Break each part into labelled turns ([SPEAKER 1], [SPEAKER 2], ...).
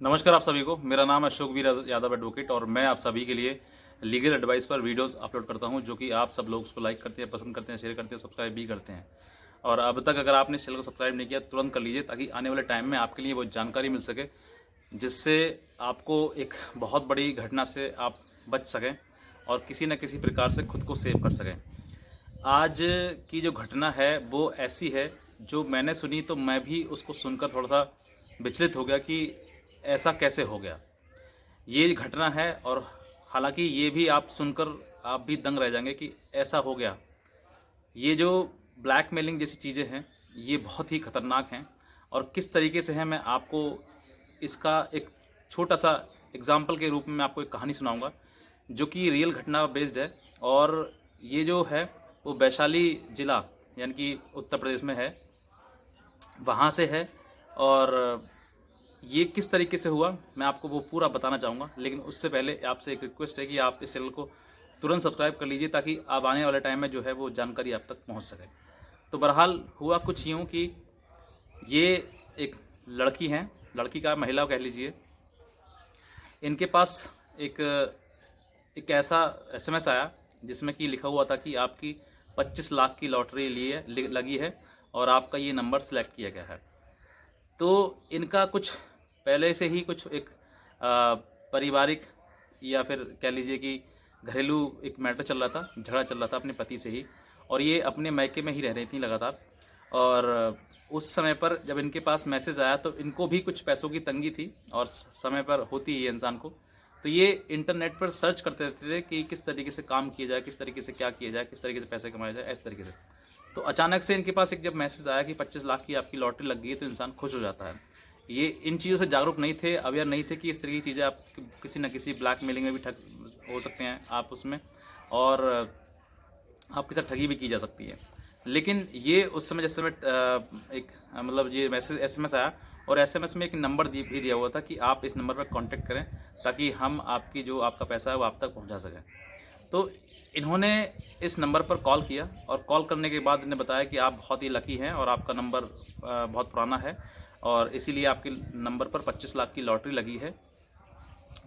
[SPEAKER 1] नमस्कार आप सभी को। मेरा नाम है अशोक वीर यादव एडवोकेट और मैं आप सभी के लिए लीगल एडवाइस पर वीडियोस अपलोड करता हूं, जो कि आप सब लोग उसको लाइक करते हैं, पसंद करते हैं, शेयर करते हैं, सब्सक्राइब भी करते हैं। और अब तक अगर आपने चैनल को सब्सक्राइब नहीं किया तुरंत कर लीजिए, ताकि आने वाले टाइम में आपके लिए वो जानकारी मिल सके जिससे आपको एक बहुत बड़ी घटना से आप बच सकें और किसी न किसी प्रकार से खुद को सेव कर सकें। आज की जो घटना है वो ऐसी है जो मैंने सुनी तो मैं भी उसको सुनकर थोड़ा सा विचलित हो गया कि ऐसा कैसे हो गया। ये घटना है और हालांकि ये भी आप सुनकर आप भी दंग रह जाएंगे कि ऐसा हो गया। ये जो ब्लैकमेलिंग जैसी चीज़ें हैं ये बहुत ही खतरनाक हैं और किस तरीके से है मैं आपको इसका एक छोटा सा एग्जाम्पल के रूप में मैं आपको एक कहानी सुनाऊंगा जो कि रियल घटना बेस्ड है। और ये जो है वो वैशाली ज़िला यानी कि उत्तर प्रदेश में है, वहाँ से है। और ये किस तरीके से हुआ मैं आपको वो पूरा बताना चाहूँगा, लेकिन उससे पहले आपसे एक रिक्वेस्ट है कि आप इस चैनल को तुरंत सब्सक्राइब कर लीजिए ताकि आप आने वाले टाइम में जो है वो जानकारी आप तक पहुँच सके। तो बहरहाल हुआ कुछ यूँ कि ये एक लड़की हैं, लड़की का महिला कह लीजिए, इनके पास एक एक ऐसा एसएमएस आया जिसमें कि लिखा हुआ था कि आपकी 25 लाख की लॉटरी लिए लगी है और आपका ये नंबर सेलेक्ट किया गया है। तो इनका कुछ पहले से ही कुछ एक पारिवारिक या फिर कह लीजिए कि घरेलू एक मैटर चल रहा था, झगड़ा चल रहा था अपने पति से ही। और ये अपने मायके में ही रह रही थी लगातार। और उस समय पर जब इनके पास मैसेज आया तो इनको भी कुछ पैसों की तंगी थी और समय पर होती है इंसान को। तो ये इंटरनेट पर सर्च करते रहते थे कि किस तरीके से काम किया जाए, किस तरीके से क्या किया जाए, किस तरीके से पैसे कमाए जाए, इस तरीके से। तो अचानक से इनके पास एक जब मैसेज आया कि 25 लाख की आपकी लॉटरी लग गई है तो इंसान खुश हो जाता है। ये इन चीज़ों से जागरूक नहीं थे, अवेयर नहीं थे कि इस तरह की चीज़ें आप किसी न किसी ब्लैक मेलिंग में भी ठग हो सकते हैं आप उसमें, और आपके साथ ठगी भी की जा सकती है। लेकिन ये उस समय जिस समय एक मतलब ये मैसेज एसएमएस आया और एसएमएस में एक नंबर भी दिया हुआ था कि आप इस नंबर पर कांटेक्ट करें ताकि हम आपकी जो आपका पैसा है वो आप तक पहुंचा सकें। तो इन्होंने इस नंबर पर कॉल किया और कॉल करने के बाद इन्हें बताया कि आप बहुत ही लकी हैं और आपका नंबर बहुत पुराना है और इसीलिए आपके नंबर पर 25 लाख की लॉटरी लगी है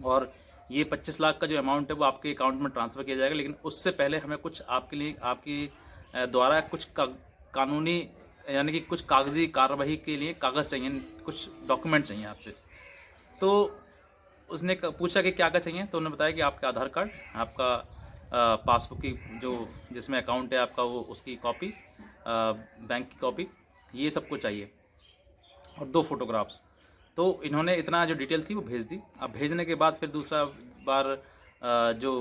[SPEAKER 1] और ये 25 लाख का जो अमाउंट है वो आपके अकाउंट में ट्रांसफ़र किया जाएगा। लेकिन उससे पहले हमें कुछ आपके लिए आपकी द्वारा कुछ कानूनी यानी कि कुछ कागजी कार्रवाई के लिए कागज़ चाहिए, कुछ डॉक्यूमेंट चाहिए आपसे। तो उसने पूछा कि क्या क्या चाहिए, तो उन्होंने बताया कि आपका आधार कार्ड, आपका पासबुक की जो जिसमें अकाउंट है आपका वो उसकी कॉपी, बैंक की कॉपी, ये सब कुछ चाहिए और 2 फोटोग्राफ्स। तो इन्होंने इतना जो डिटेल थी वो भेज दी। अब भेजने के बाद फिर दूसरा बार जो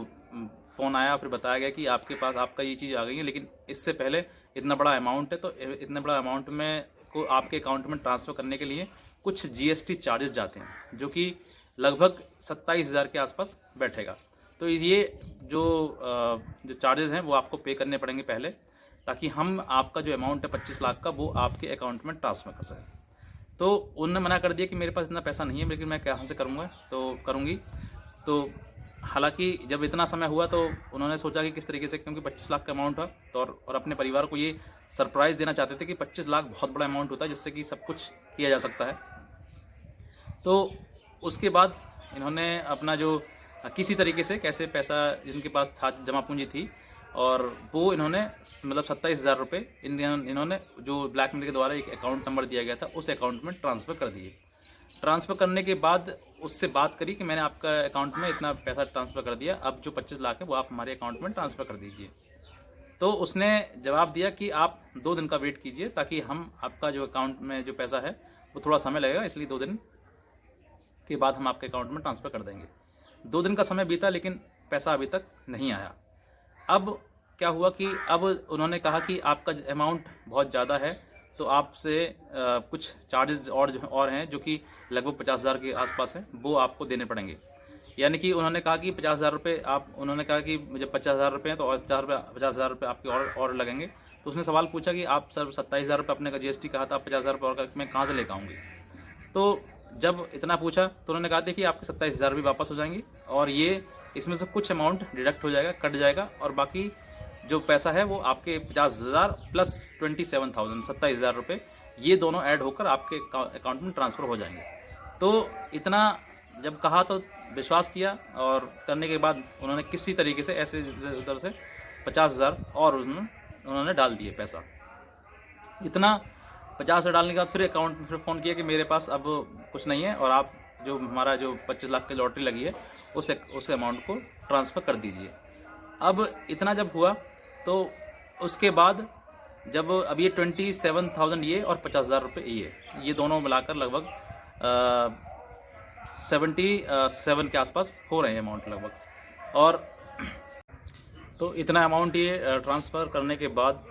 [SPEAKER 1] फ़ोन आया फिर बताया गया कि आपके पास आपका ये चीज़ आ गई है, लेकिन इससे पहले इतना बड़ा अमाउंट है तो इतने बड़ा अमाउंट में को आपके अकाउंट में ट्रांसफ़र करने के लिए कुछ जीएसटी चार्जेस जाते हैं जो कि लगभग 27,000 के आसपास बैठेगा। तो ये जो जो चार्जेस हैं वो आपको पे करने पड़ेंगे पहले, ताकि हम आपका जो अमाउंट है 25 लाख का वो आपके अकाउंट में ट्रांसफ़र कर सकें। तो उन्होंने मना कर दिया कि मेरे पास इतना पैसा नहीं है, लेकिन मैं कहाँ से करूँगा, तो करूँगी। तो हालांकि जब इतना समय हुआ तो उन्होंने सोचा कि किस तरीके से, क्योंकि 25 लाख का अमाउंट था तो और अपने परिवार को ये सरप्राइज़ देना चाहते थे कि 25 लाख बहुत बड़ा अमाउंट होता है जिससे कि सब कुछ किया जा सकता है। तो उसके बाद इन्होंने अपना जो किसी तरीके से कैसे पैसा जिनके पास था, जमा पूंजी थी, और वो इन्होंने मतलब 27,000 रुपये इन्होंने जो ब्लैकमेल के द्वारा एक अकाउंट नंबर दिया गया था उस अकाउंट में ट्रांसफ़र कर दिए। ट्रांसफ़र करने के बाद उससे बात करी कि मैंने आपका अकाउंट में इतना पैसा ट्रांसफ़र कर दिया, अब जो 25 लाख है वो आप हमारे अकाउंट में ट्रांसफ़र कर दीजिए। तो उसने जवाब दिया कि आप 2 दिन का वेट कीजिए ताकि हम आपका जो अकाउंट में जो पैसा है वो थोड़ा समय लगेगा, इसलिए 2 दिन के बाद हम आपके अकाउंट में ट्रांसफ़र कर देंगे। 2 दिन का समय बीता लेकिन पैसा अभी तक नहीं आया। अब क्या हुआ कि अब उन्होंने कहा कि आपका अमाउंट बहुत ज़्यादा है तो आपसे कुछ चार्जेस और हैं जो कि लगभग 50,000 के आसपास हैं, वो आपको देने पड़ेंगे। यानी कि उन्होंने कहा कि 50,000 रुपये उन्होंने कहा कि मुझे 50,000 रुपये हैं तो और 50,000 रुपये आपके और लगेंगे। तो उसने सवाल पूछा कि आप सर 27,000 रुपये अपने का जीएसटी कहा था, आप 50,000 रुपये और मैं कहाँ से लेकर आऊँगी। तो जब इतना पूछा तो उन्होंने कहा था कि आपके 27,000 भी वापस हो जाएंगी और ये इसमें से कुछ अमाउंट डिडक्ट हो जाएगा, कट जाएगा, और बाकी जो पैसा है वो आपके 50,000 प्लस 27,000 27,000 रुपये ये दोनों ऐड होकर आपके अकाउंट में ट्रांसफ़र हो जाएंगे। तो इतना जब कहा तो विश्वास किया, और करने के बाद उन्होंने किसी तरीके से ऐसे उधर से 50,000 और उन्होंने डाल दिए पैसा। इतना 50,000 डालने के बाद फिर अकाउंट में फिर फ़ोन किया कि मेरे पास अब कुछ नहीं है, और आप जो हमारा जो 25 लाख की लॉटरी लगी है उस अमाउंट को ट्रांसफ़र कर दीजिए। अब इतना जब हुआ तो उसके बाद जब अब ये 27,000 ये और 50,000 रुपये ये दोनों मिलाकर लगभग 77 के आसपास हो रहे हैं अमाउंट लगभग। और तो इतना अमाउंट ये ट्रांसफ़र करने के बाद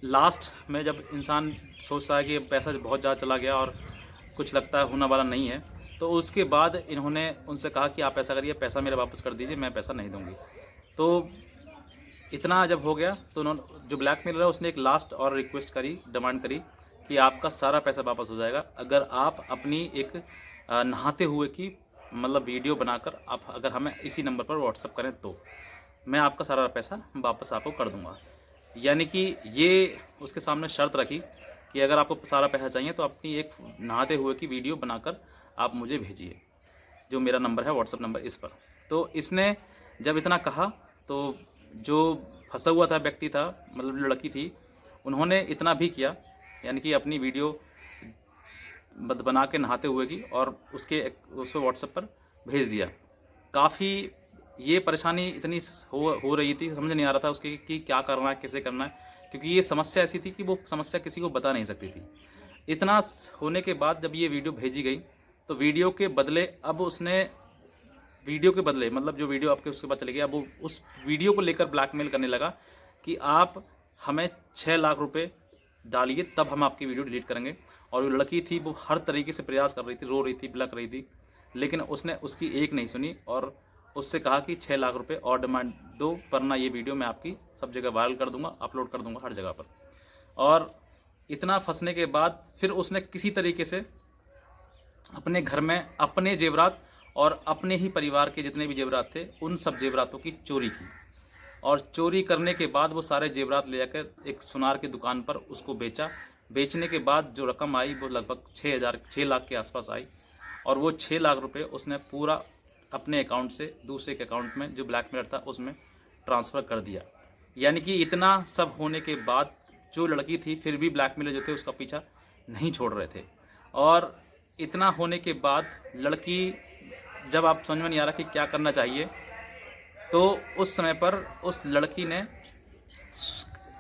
[SPEAKER 1] लास्ट में जब इंसान सोचता है कि पैसा बहुत ज़्यादा चला गया और कुछ लगता है होने वाला नहीं है, तो उसके बाद इन्होंने उनसे कहा कि आप ऐसा करिए, पैसा मेरा वापस कर दीजिए, मैं पैसा नहीं दूंगी। तो इतना जब हो गया तो उन्होंने जो ब्लैकमेलर है उसने एक लास्ट और रिक्वेस्ट करी, डिमांड करी कि आपका सारा पैसा वापस हो जाएगा अगर आप अपनी एक नहाते हुए की मतलब वीडियो बनाकर आप अगर हमें इसी नंबर पर व्हाट्सअप करें तो मैं आपका सारा पैसा वापस आपको कर दूंगा। यानी कि ये उसके सामने शर्त रखी कि अगर आपको सारा पैसा चाहिए तो अपनी एक नहाते हुए की वीडियो बनाकर आप मुझे भेजिए, जो मेरा नंबर है व्हाट्सअप नंबर इस पर। तो इसने जब इतना कहा तो जो फंसा हुआ था व्यक्ति था, मतलब लड़की थी, उन्होंने इतना भी किया, यानी कि अपनी वीडियो बना के नहाते हुए की और उस पर व्हाट्सएप पर भेज दिया। काफ़ी ये परेशानी इतनी हो रही थी, समझ नहीं आ रहा था उसके कि क्या करना है, कैसे करना है, क्योंकि ये समस्या ऐसी थी कि वो समस्या किसी को बता नहीं सकती थी। इतना होने के बाद जब ये वीडियो भेजी गई तो वीडियो के बदले अब उसने वीडियो के बदले मतलब जो वीडियो आपके उसके बाद चले गया, अब वो उस वीडियो को लेकर ब्लैकमेल करने लगा कि आप हमें 6 लाख रुपए डालिए तब हम आपकी वीडियो डिलीट करेंगे। और जो लड़की थी वो हर तरीके से प्रयास कर रही थी, रो रही थी, बिलख रही थी, लेकिन उसने उसकी एक नहीं सुनी और उससे कहा कि 6 लाख रुपए और डिमांड दो, वरना ये वीडियो मैं आपकी सब जगह वायरल कर दूंगा, अपलोड कर दूंगा हर जगह पर। और इतना फंसने के बाद फिर उसने किसी तरीके से अपने घर में अपने जेवरात और अपने ही परिवार के जितने भी जेवरात थे उन सब जेवरातों की चोरी की, और चोरी करने के बाद वो सारे जेवरात ले जाकर एक सुनार की दुकान पर उसको बेचा। बेचने के बाद जो रकम आई वो लगभग 6 लाख के आसपास आई, और वो 6 लाख रुपए उसने पूरा अपने अकाउंट से दूसरे के अकाउंट में जो ब्लैकमेलर था उसमें ट्रांसफ़र कर दिया। यानी कि इतना सब होने के बाद जो लड़की थी फिर भी ब्लैकमेलर जो थे उसका पीछा नहीं छोड़ रहे थे। और इतना होने के बाद लड़की जब आप समझ में नहीं आ रहा कि क्या करना चाहिए, तो उस समय पर उस लड़की ने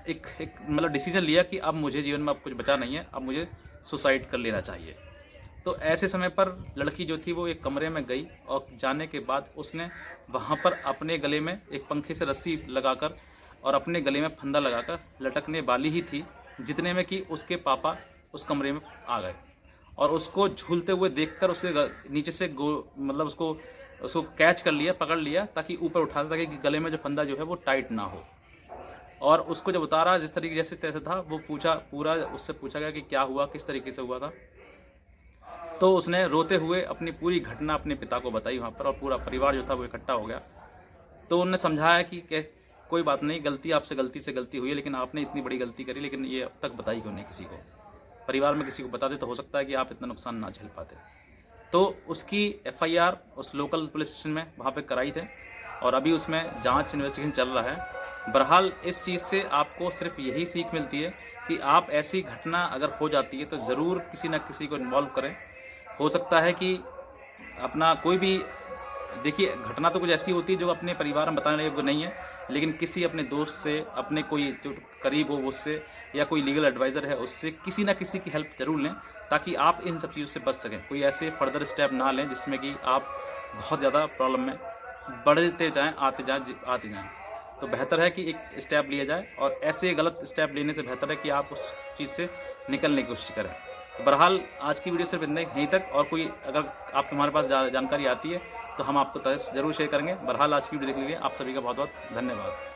[SPEAKER 1] एक मतलब डिसीजन लिया कि अब मुझे जीवन में अब कुछ बचा नहीं है, अब मुझे सुसाइड कर लेना चाहिए। तो ऐसे समय पर लड़की जो थी वो एक कमरे में गई, और जाने के बाद उसने वहाँ पर अपने गले में एक पंखे से रस्सी लगाकर और अपने गले में फंदा लगाकर लटकने वाली ही थी, जितने में कि उसके पापा उस कमरे में आ गए और उसको झूलते हुए देखकर उसके नीचे से मतलब उसको कैच कर लिया, पकड़ लिया, ताकि ऊपर उठा दे, ताकि गले में जो फंदा जो है वो टाइट ना हो। और उसको जब उतारा जिस तरीके जैसे तैसे था वो उससे पूछा गया कि क्या हुआ, किस तरीके से हुआ था। तो उसने रोते हुए अपनी पूरी घटना अपने पिता को बताई वहाँ पर, और पूरा परिवार जो था वो इकट्ठा हो गया। तो उन्होंने समझाया कि कोई बात नहीं, गलती आपसे गलती से गलती हुई है, लेकिन आपने इतनी बड़ी गलती करी, लेकिन ये अब तक बताई क्यों नहीं किसी को। परिवार में किसी को बता दे तो हो सकता है कि आप इतना नुकसान ना झेल पाते। तो उसकी FIR उस लोकल पुलिस स्टेशन में वहाँ पे कराई थे, और अभी उसमें जांच इन्वेस्टिगेशन चल रहा है। बहरहाल इस चीज़ से आपको सिर्फ यही सीख मिलती है कि आप ऐसी घटना अगर हो जाती है तो ज़रूर किसी न किसी को इन्वॉल्व करें। हो सकता है कि अपना कोई भी, देखिए घटना तो कुछ ऐसी होती है जो अपने परिवार में बताने योग्य नहीं है, लेकिन किसी अपने दोस्त से, अपने कोई जो करीब हो उससे, या कोई लीगल एडवाइज़र है उससे किसी ना किसी की हेल्प जरूर लें, ताकि आप इन सब चीज़ों से बच सकें। कोई ऐसे फर्दर स्टेप ना लें जिसमें कि आप बहुत ज़्यादा प्रॉब्लम में बढ़ते जाएँ, आते जाएँ। तो बेहतर है कि एक स्टेप लिया जाए, और ऐसे गलत स्टेप लेने से बेहतर है कि आप उस चीज़ से निकलने की कोशिश करें। तो बहरहाल आज की वीडियो सिर्फ इतने यहीं तक, और कोई अगर आपके हमारे पास जानकारी आती है तो हम आपको ज़रूर शेयर करेंगे। बहरहाल आज की वीडियो देखने के लिए आप सभी का बहुत बहुत धन्यवाद।